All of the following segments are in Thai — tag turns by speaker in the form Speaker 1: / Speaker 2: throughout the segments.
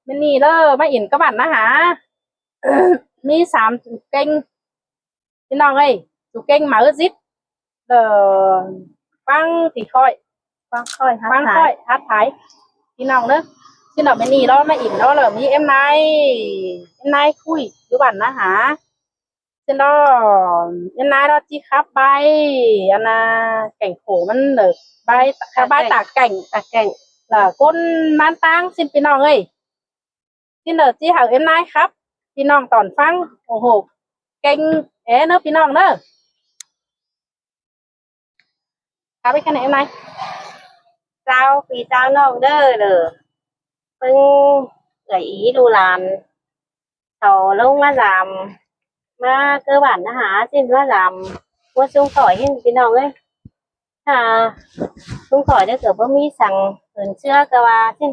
Speaker 1: bên nì đó mấy ỉn các bạn đó hả mi sám chủ kênh cái nào ấy chủ kênh mà ớt dít ờ băng thì khỏi băng khỏi hát thái cái nào nữa cái nào bên nì đó mấy ỉn đó là mi em nay khui các bạn đó hả trên đó em nay đó chỉ khắp bay anh cảnh khổมันđược bay khắp bay tạc cảnh là côn man tang xinพี่น้องเอ้ยที่เหลือที่หาเอ็มนายครับพี่น้องตอนฟังโอ้โหเก่งเอ๋เนอะพี่น้องเนอะครับไปกันไหนเอ็มนาย
Speaker 2: sao vì sao nó đơ lờ phân gợi ý đồ làm thầu lâu mà cơ bản nó hả xin nó làm mua xuống khỏi hinพี่น้องเอ้ยxuống khỏiได้เกิดว่ามีสั่งเหินเชื่อก็ว่าสิ้น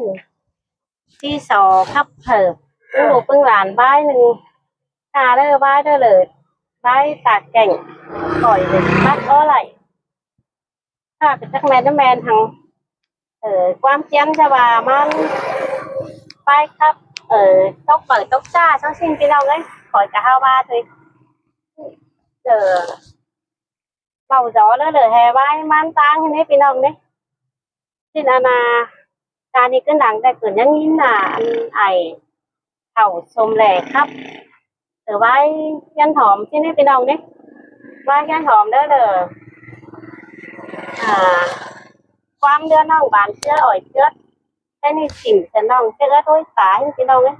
Speaker 2: ที่สอคับเถิบลูกเพิ่งหลานบ้ายหนึ่งเด้อบ้ายเด้อเลยบ้ายตากแก่งข่อยเลยบ้านก็ไหลเป็นจักแมนน้ำแมนทางความเจียนจะว่ามันไปครับtóc bởi tóc xa cho xin cái đâu đấy khỏi cả hai ba thôi giờ màu gió nó lở hè bay man tang như thế pinong đấy xin ta đi cái đằng đây cửa nhắn nhìn là anh ải thầu xôm lẻ khắp từ vai nhân thòm xin thế pinong đấy vai nhân thòm đó là quan đưa nó bán chưa ỏi chưa cái này chỉnh cho nó chưa thôi tái cái đâu đấy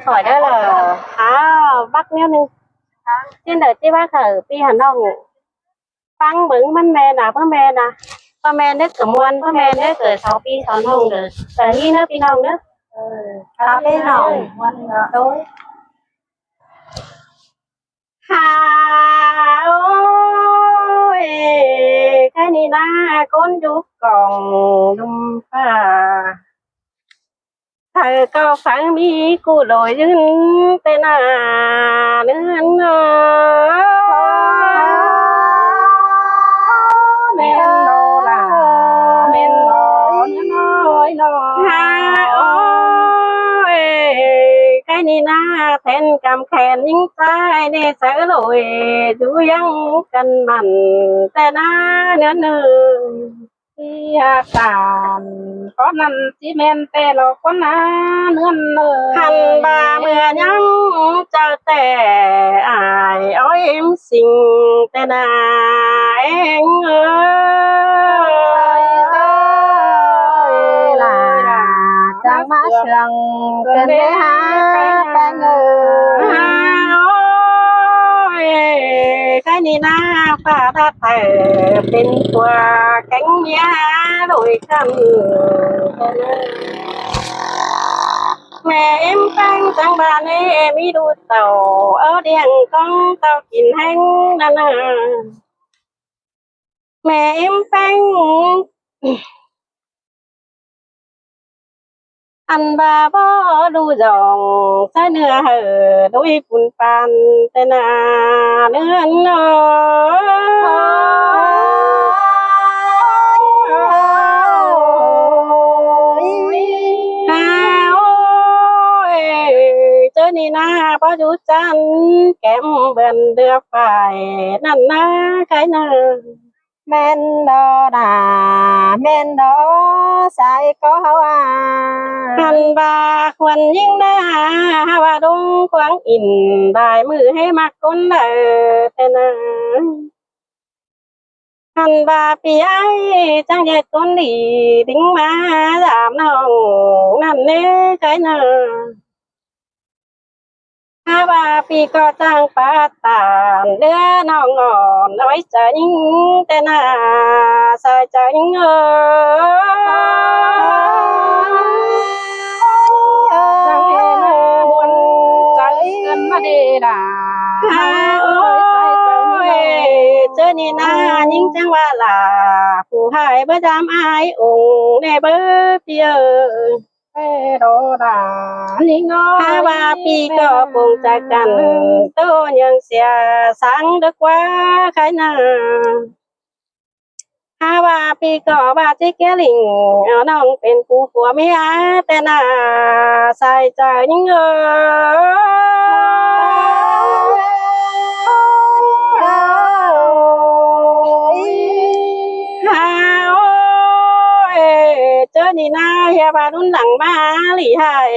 Speaker 2: khỏi đó là bắt nếuนึงtrên đờiที่ว่าเขาพี่หันน้องฟังเบิ่งมันแม่น่ะพ่อแม่น่ะพ่อแม่ได้เกิดมวนพ่อแม่ได้เกิด2 ปี2 น้องเด้อแต่นี่เนาะพี่น้องเด้อพี่น้องวันโต้โอ้ยแค่นี้นะคนยุกกองดุมฟ้าthầy có phải mi cô đổi dưng tên nữa
Speaker 1: men nó là men nó
Speaker 2: ôi cái này na then cầm khen những tay để sợ lỗi chú yang cần mặn tên nữa
Speaker 1: ที่ตานcó năn chỉ menแต่เราcó ná nữa
Speaker 2: hành bà mưa nhắn cho tè ai ôi em xin tè em ơi là
Speaker 1: chẳng má sườn cần bé há bang
Speaker 2: ôi cái này na pha đã thề bên qua cánh mía đôi khăn mẹ em tăng tăng bà này em đi đu tàu ở đèn con tàu kín hành nè mẹ em tăng anh bà bó đu dòng sai nửa hở đôi phun pan tên nữa chơi đi na bao chú chăn kém bên đưa phải năn cái
Speaker 1: men đó sai có
Speaker 2: hành bà khoan những bà đông khoáng in bài mưa hay mặc con tên hành bà pi ai chẳng để con đi tính mà giảm nòng năn nế cái bà pi có trang phá tàn đưa nó ngọn nói cho những tên sai cho những
Speaker 1: buồn cháy gần mà đi
Speaker 2: chơi đi na những chẳng qua là phù hai bữa dám ai ủng nè bữa phía
Speaker 1: đồ ní ngó
Speaker 2: bà pi có bùng cha cần tôi nhận xe sáng được quá cái ถ้าว่าพี่ก็ว่าที่แกลิงเอาน้องเป็นผู้ผัวเมียแต่น่าใส่ใจยิ่งฮาโอ้ยเจอนี่นาเฮียบารุ่นหลังมาหลีหาย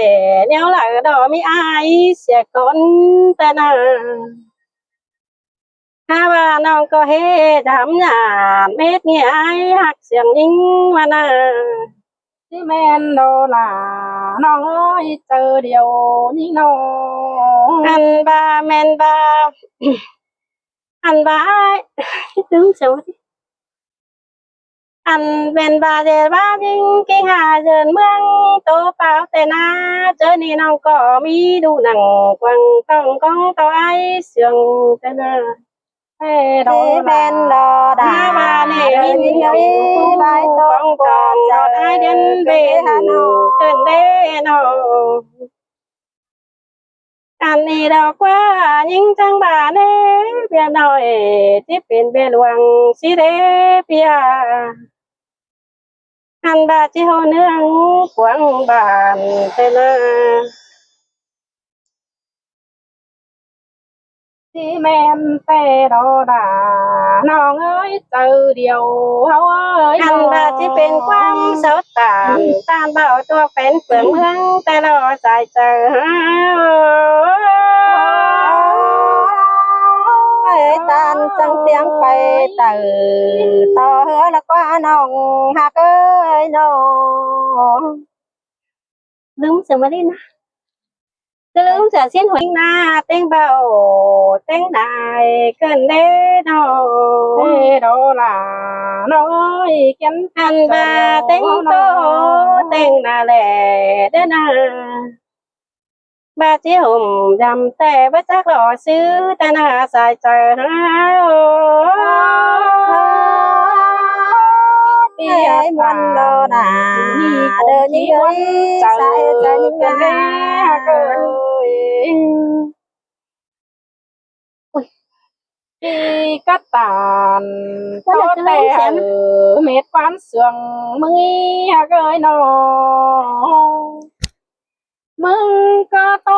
Speaker 2: แนวหลังดอมีอายเสียก่อนแต่น่าถ้าว่าน้องก็เฮ็ดทำหยาดเม็ดเงี้ยไอหักเสียงยิ่งมานา
Speaker 1: ที่แม่นโดล่ะน้องเอ้ยเจอเดียวนี่น้อง
Speaker 2: อันบาแมนบา อันบาตึงเสียงว่าอันเป็นบาเดบายิงกิ้งหาเดินเมืองโตเปล่าแต่นาเจอนี่น้องก็มีดูหนังกวังต้องกองต่อไอเสียงแต่นา
Speaker 1: เฮ้โด
Speaker 3: ที่เป็
Speaker 1: ล่ะ
Speaker 3: นดอดา
Speaker 2: หาบาเนวิน
Speaker 3: ยิ่ง
Speaker 2: ย
Speaker 3: มี
Speaker 2: ง
Speaker 3: ใบ
Speaker 2: ก
Speaker 3: ต
Speaker 2: อง
Speaker 3: ก
Speaker 2: กองจอดไอเดนเบนเกินเดนออันนี้ดอกว่ายิ่งจังบาเนเปียน้อยที่เป็นเบลวงสิเดเปียอันบาจิโฮเนืองกวางบานเตนา
Speaker 1: ที่แม่นแต่โดล่ะน้องเอ้ยเจอเดียวเฮาเอ้ย
Speaker 2: อันบาที่เป็นความเสาตานตานเบาตัวเป็นเปลืองเมืองแต่รอใจเจอ
Speaker 3: เอ้ยตานจังเตียงไปตื่ต่อเฮือแล้วก็น้องหักเอ้ยน้อง
Speaker 2: ลืมเสียงมาดินะก็ลืมเสียสิ้นหัวหน้าเต้งเบาเต้งได้เกินเด้นอ
Speaker 1: เฮ้โดล่ะน้องเอ้ยเขียน
Speaker 2: อันบาเต้งโตเต้งนาแหล่เด้อนาบาที่ห่มจำแต่ว่าจักหล่อซื้อแต่นาสายใจหา
Speaker 1: เปี
Speaker 3: เอ้
Speaker 1: ย
Speaker 3: ยมันดอดาเดินยิ่งเลยใส่ใจยิ่ง
Speaker 1: กัน
Speaker 3: งา
Speaker 1: แน่เกินปีกัตานโตแต่เม็ดฟันเสืองมึงฮะเกยนอมึงก็โต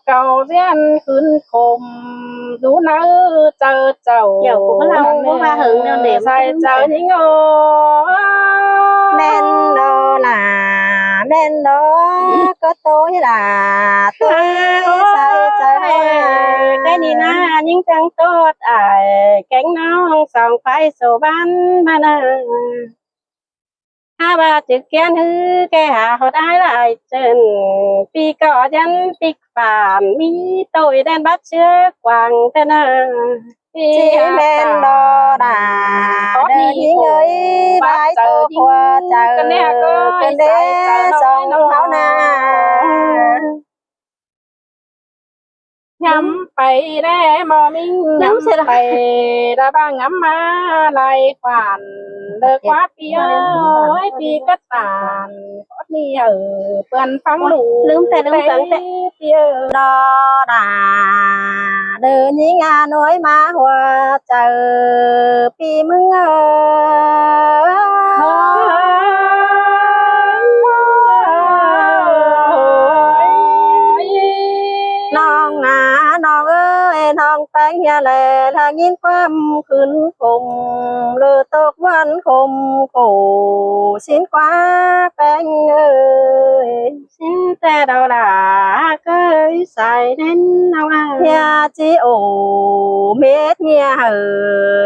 Speaker 1: เก่าเสียนขึ้นคมดูเนื้อเจอเจ้า
Speaker 2: เดี๋ยวกูก็เล่าว่าหึงเนี่ยเดี๋ยว
Speaker 1: ใส่เจ้ายิ่งโอ
Speaker 3: แม่นดอล่ะแม่นดอก็โตยล่ะโตยใส่ใจ
Speaker 2: cái đi na những trăng tốt cánh non sòng phải sổ ban mà nè ha ba chữ kén hư cái hạ họ đái lại chân pi cỏ chân pi phản mi tôi đen bắt chưa quàng tên à
Speaker 3: จีแม่นดอดาเดินยิ่งเลยใบโตกว่าเจอกันเด้สองเขานา
Speaker 1: ngắm ไปแน่มอมิงงำไประบางงำมาลายขวานเลิกว่าเปียให้ปีก็ตานก็นี่เพื่อนฟังหลู
Speaker 2: ลืมแต่ลืมแต่
Speaker 1: เปีย
Speaker 3: ดอดาเดินยิ่งน้อยมาหัวเจอปีมึงน้องนาน้องเอ้ยน้องแป้งยาแลทางยินความขึ้นคมเลือตกวันคมโกสินกว่าแป้งเอ้ย
Speaker 2: xin ta đâu là cái xài đến đâu à
Speaker 3: nhà chi ổ mết nhà hở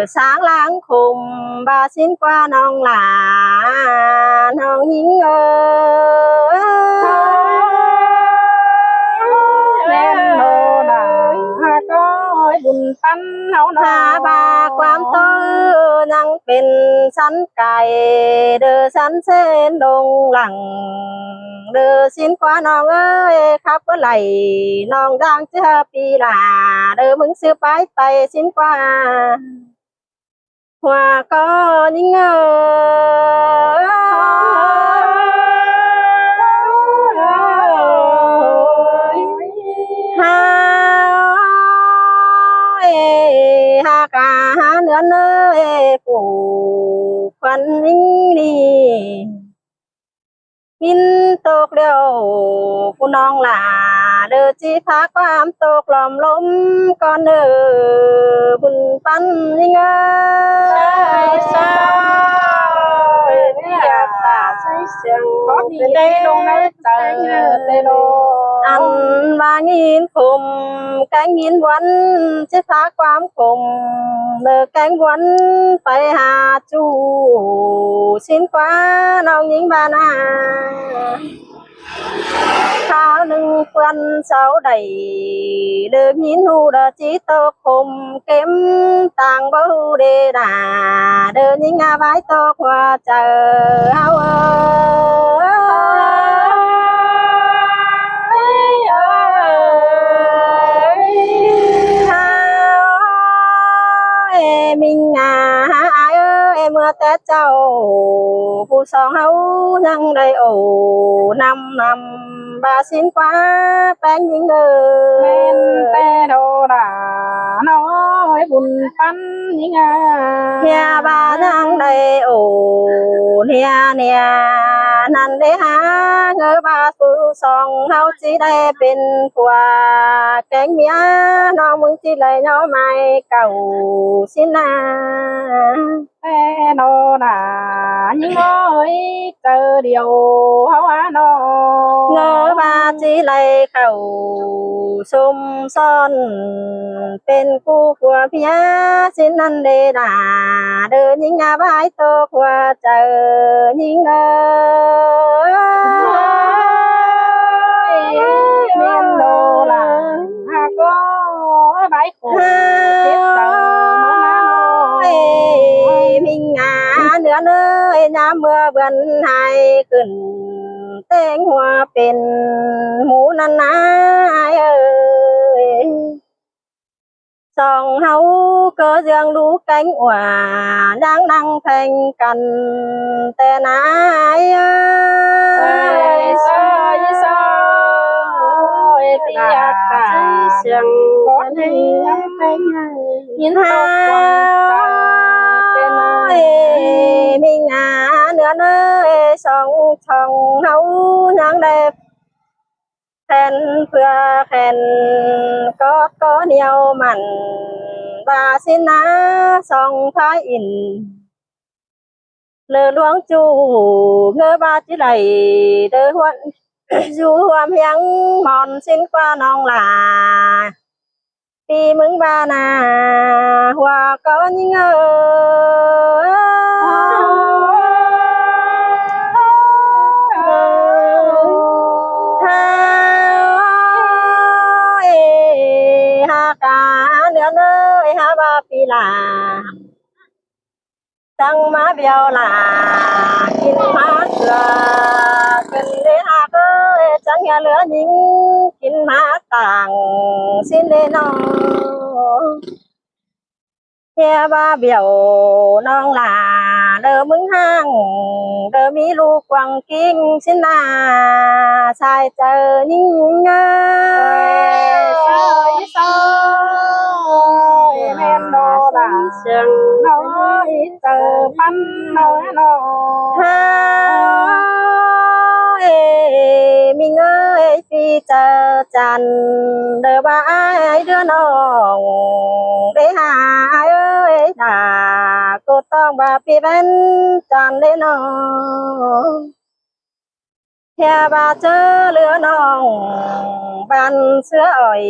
Speaker 3: sáng láng khùng bà xin qua non là non nhính ơi
Speaker 1: แม่นโนนาก็บุญปันเฮานา
Speaker 3: hà bà quan tư năngเป็นสันไก่เด้อสันเส้นดงหลังเด้อสินกว่าน้องเอ้ยครับเมื่อไหร่น้องดังเจอปีหลาเด้อมึงซื้อไปสินกว่าหัวก็ยิ่งฮ่าฮ่ากาเนื้อเนื้อผู้ควัน กันนี่หินตกเดียวผู้น้องหล่าเด้อจีพาความตกหล่อมล้มก่อนเด้อบุญปันยิ่งเอ้ย
Speaker 1: ใช่เนี่ยตาใช้เสียงก็ดีได้ลงในใจได้ลง
Speaker 3: อันว่างินคุมแกงยินวันจะพาความคุมเลิกแกงวันไปหาจูสิ้นกว่าน้องหญิงบ้านนาข้าวหนึ่งเพื่อนเสาใดเดินยินหูเดจีโตคุมเก็มต่างบ่ฮู้เดดาเดินยิงอาไว้โตกว่าเจอเฮาmình ai ơi mưa tết châuผู้สองเฮายังได้โอ้นำบาสินฟ้าแป้งยิงเอ้
Speaker 1: แม่น
Speaker 3: ย
Speaker 1: แต่โดดาน้อยบุญปันยิ่งอ่ะ
Speaker 3: เฮียบายังได้โอ้เนี่ยนั่นได้หาเงอบาผู้สองเฮาสิได้เป็นผัวแกงเมียน้องมึงสิเลยย้อไม้เก่าสินะ
Speaker 1: แต่โดดายิ่งเอ้ยเจอเดียวเฮาอ่ะน้อ
Speaker 3: เงอบาจีไหลเข้าซุมซ่อนเป็นกูผัวเพียสินนันเดดาเดินยิงอาบายโตผัวเจอยิง
Speaker 1: เมียนโดลาหากก็ไร้คนเจ็บเจอเมื่อนา
Speaker 3: มิงาเนื้อเนยน้ำเมื่อเบือนให้ขึ้นเต้งหัวเป็นหมูนันนาเอ้ยสองเฮาก็ยังรู้แกงว่ายังนั่งแข่งกันแต่นาย
Speaker 1: ใส่ใส่ใส่ตีอยากตาเสียงก้อนยังเป็นยิน
Speaker 3: ฮา
Speaker 1: ตกวันจันเป็น
Speaker 3: มิงาเนื้อเนยสองช่องเฮายังได้แข่นเพื่อแข่นก็เหนียวมันบาสินะสองพายอินเลอหลวงจูเงอบาจิไหลเด้อหวน dù hômยังมอนสิ้นกว่าน้องหลาปีมึงบ้านาหัวก็ยิงฮากาเนื้อเนยฮาบาปีลาจังมาเบียวลากินมาเสือเป็นเลหาเอ้ยจังอย่าเหลือยิงกินมาต่างสิ้นเลนอเฮียบาเบียวน้องลาเด้อมึงห้างเด้อมีลูกกวางกิ้งสิ้นนาชายเจอยิงเอ้ย
Speaker 1: ใส่แม่นโดดาเสียงน้อยเจอปันน้อยน้อ
Speaker 3: ฮ่ามิงเอ้ยพี่เจอจันเด้อบ่ายเดือน้องได้หาเอ้ยด่าก็ต้องบ่าพี่เป็นจันได้น้องแค่บ่าเจอเรือน้องบ้านเสืออ่อย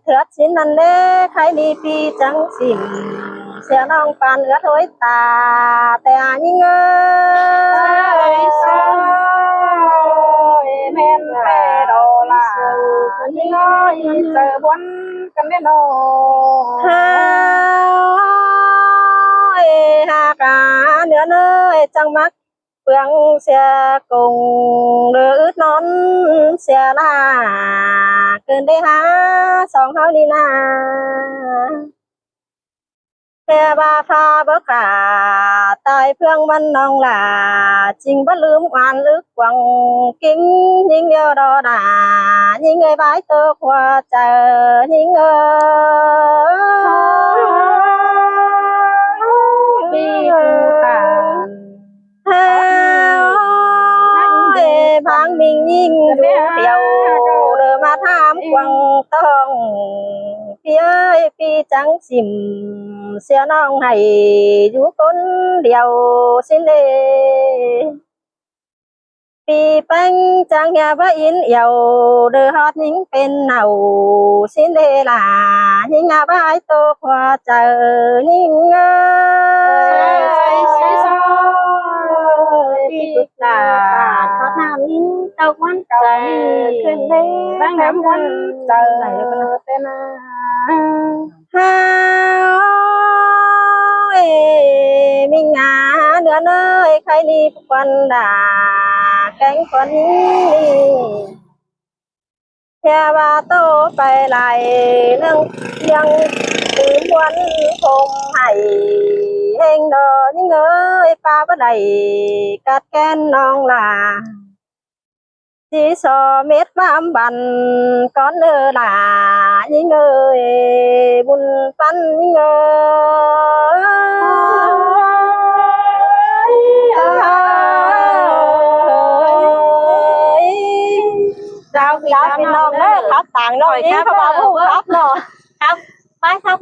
Speaker 3: เถือดสินนั่นเด้ใครมีพี่จังสิมเสียน้องปานเอือถอยตาแต่ยิงเอ้ย
Speaker 1: ใส่แม่นแต่โดลายิ่งน้อยเจอบนกันแน่นอ
Speaker 3: ฮ่าหากาเนื้อเนยจังมักเปลืองเสียกงเดือดนอนเสียลาเกินได้หาสองเฮานี่นาแค่บาพาเบิกขาตายเพื่องมันน้องหลาจริงบ่ลืมอ่านลึกกวังกิ้งยิงเดียวดอดายิงเอ้ยบายเตอขวาเจอยิงเอ้ย
Speaker 1: ปีกูตาน
Speaker 3: ทางมิงยิ่งอยู่เดียวเดินมาถามกวางต้องพี่เอ้ยพี่จังสิมเสียน้องให้อยู่คนเดียวสิ้นเดปีbánh chẳng nhà với in yêu đưa hót những bên nào xin lê là những nhà bãi tô hoa chờ những ơi đi tụt là thoát nam in tàu quán chờขึ้นlên
Speaker 1: bác nắm quanh chờ tên
Speaker 3: mình ngả nữa nơi khai đi quanh đà cánh quấn đi theo ba tô phải lại nâng riêng từ quấn không hay hình đồ những ơi ba bắt đầy cắt ken non là chỉ so mét vám bàn con nữa là những người buồn phân những người
Speaker 2: Sao
Speaker 3: พี่น้องเด้อครับต่างน้องนี่เขาบอกผู้ครับเนาะ
Speaker 2: ครับไปครับ